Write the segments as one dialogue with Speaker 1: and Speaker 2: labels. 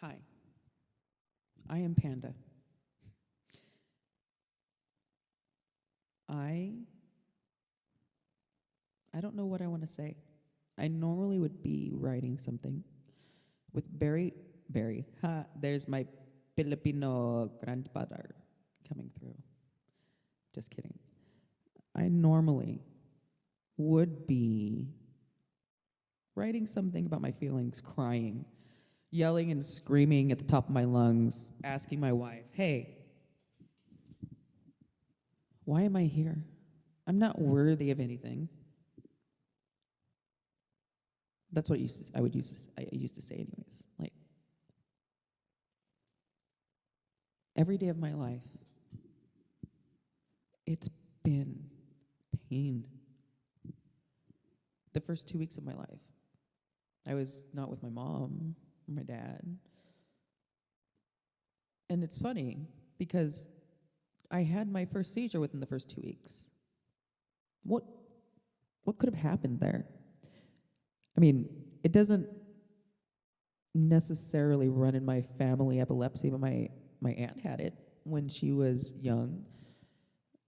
Speaker 1: Hi, I am Panda. I I don't know what I want to say. I normally would be writing something with Barry. Ha, there's my Filipino grandfather coming through. Just kidding. I normally would be writing something about my feelings, crying, yelling and screaming at the top of my lungs, asking my wife, "Hey, why am I here? I'm not worthy of anything." That's what I used to say anyways. Like every day of my life, it's been pain. The first 2 weeks of my life, I was not with my mom or my dad. And it's funny because I had my first seizure within the first 2 weeks. What what could have happened there? I mean, it doesn't necessarily run in my family epilepsy, but my aunt had it when she was young.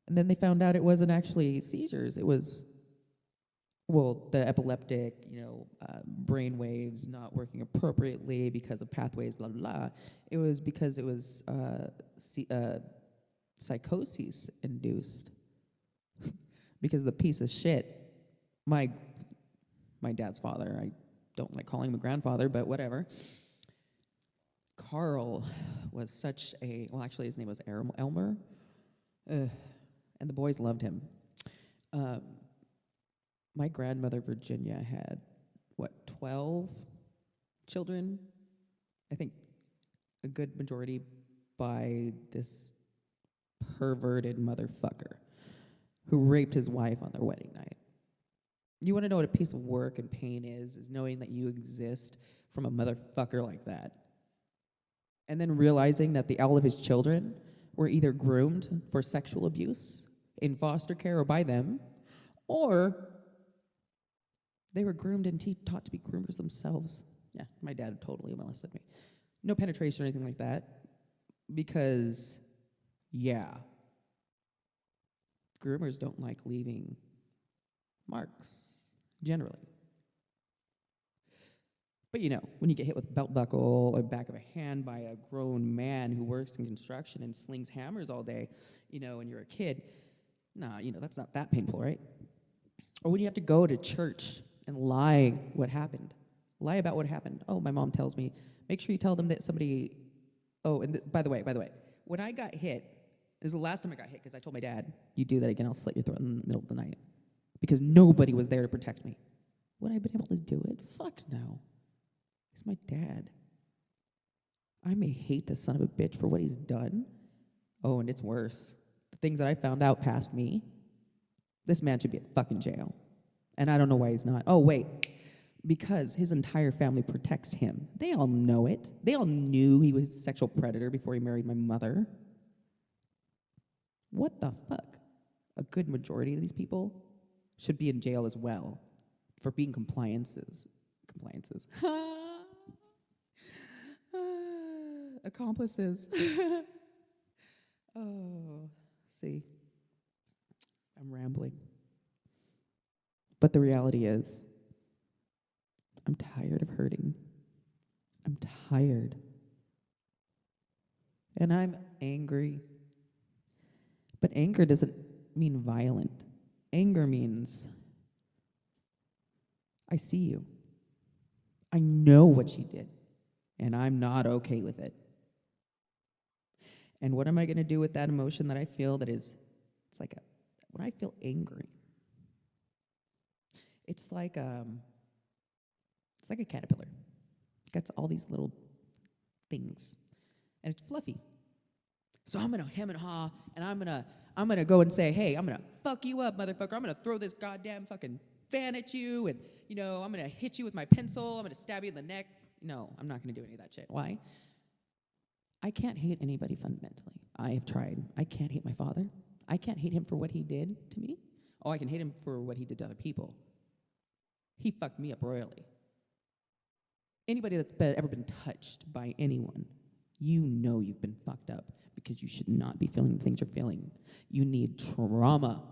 Speaker 1: And then they found out it wasn't actually seizures. It was, well, the epileptic, brain waves not working appropriately because of pathways, blah, blah, blah. It was because it was psychosis induced. Because the piece of shit, my my dad's father, I don't like calling him a grandfather, but whatever. Carl was such a, well, actually, his name was Elmer, and the boys loved him. Um, my grandmother, Virginia, had, 12 children? I think a good majority by this perverted motherfucker who raped his wife on their wedding night. You want to know what a piece of work and pain is knowing that you exist from a motherfucker like that. And then realizing that all of his children were either groomed for sexual abuse in foster care or by them, or they were groomed and taught to be groomers themselves. Yeah, my dad totally molested me. No penetration or anything like that, because, yeah, groomers don't like leaving marks, generally. But when you get hit with a belt buckle or back of a hand by a grown man who works in construction and slings hammers all day, and you're a kid, nah, that's not that painful, right? Or when you have to go to church and lie what happened. Lie about what happened. Oh, my mom tells me, make sure you tell them that somebody, oh, and by the way, when I got hit, this is the last time I got hit because I told my dad, you do that again, I'll slit your throat in the middle of the night. Because nobody was there to protect me. Would I have been able to do it? Fuck no. He's my dad. I may hate the son of a bitch for what he's done. Oh, and it's worse. The things that I found out past me, this man should be in fucking jail. And I don't know why he's not. Oh, wait. Because his entire family protects him. They all know it. They all knew he was a sexual predator before he married my mother. What the fuck? A good majority of these people should be in jail as well for being compliances. Accomplices. Oh, see, I'm rambling. But the reality is, I'm tired of hurting. I'm tired. And I'm angry. But anger doesn't mean violent. Anger means, I see you. I know what you did. And I'm not okay with it. And what am I going to do with that emotion that I feel that is, when I feel angry, it's like a caterpillar. It's got all these little things, and it's fluffy. So I'm gonna hem and haw, and I'm gonna go and say, hey, I'm gonna fuck you up, motherfucker. I'm gonna throw this goddamn fucking fan at you, and I'm gonna hit you with my pencil. I'm gonna stab you in the neck. No, I'm not gonna do any of that shit. Why? I can't hate anybody fundamentally. I have tried. I can't hate my father. I can't hate him for what he did to me. Oh, I can hate him for what he did to other people. He fucked me up royally. Anybody that's ever been touched by anyone, you know you've been fucked up because you should not be feeling the things you're feeling. You need trauma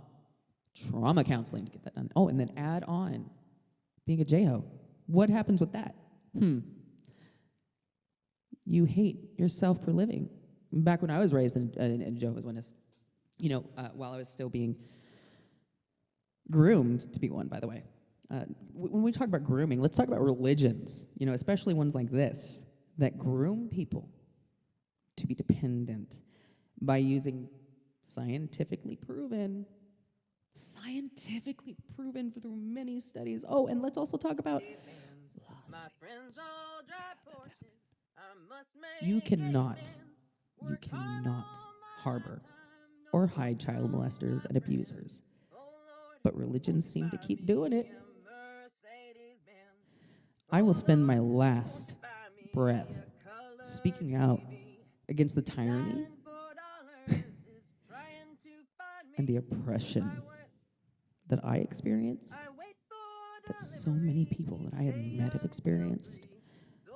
Speaker 1: counseling to get that done. Oh, and then add on being a J-Ho. What happens with that? You hate yourself for living. Back when I was raised in Jehovah's Witness, while I was still being groomed to be one, by the way. When we talk about grooming, let's talk about religions, especially ones like this, that groom people to be dependent by using scientifically proven through many studies. Oh, and let's also talk about you cannot harbor or hide child molesters and abusers. But religions seem to keep doing it. I will spend my last breath speaking out against the tyranny and the oppression that I experienced, that so many people that I have met have experienced.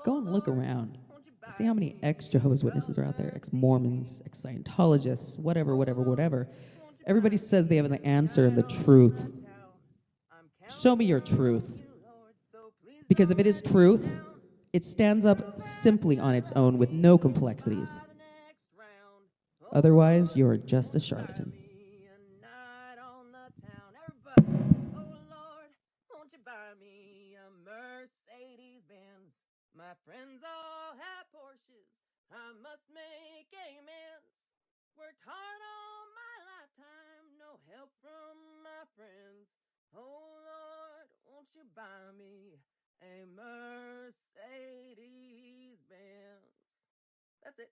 Speaker 1: Go and look around. See how many ex-Jehovah's Witnesses are out there, ex-Mormons, ex-Scientologists, whatever. Everybody says they have the answer and the truth. Show me your truth. Because if it is truth, it stands up simply on its own with no complexities. Otherwise, you're just a charlatan. My friends all have Porsches. I must make amends. Worked hard all my lifetime, no help from my friends. Oh Lord, won't you buy me a Mercedes Benz? That's it.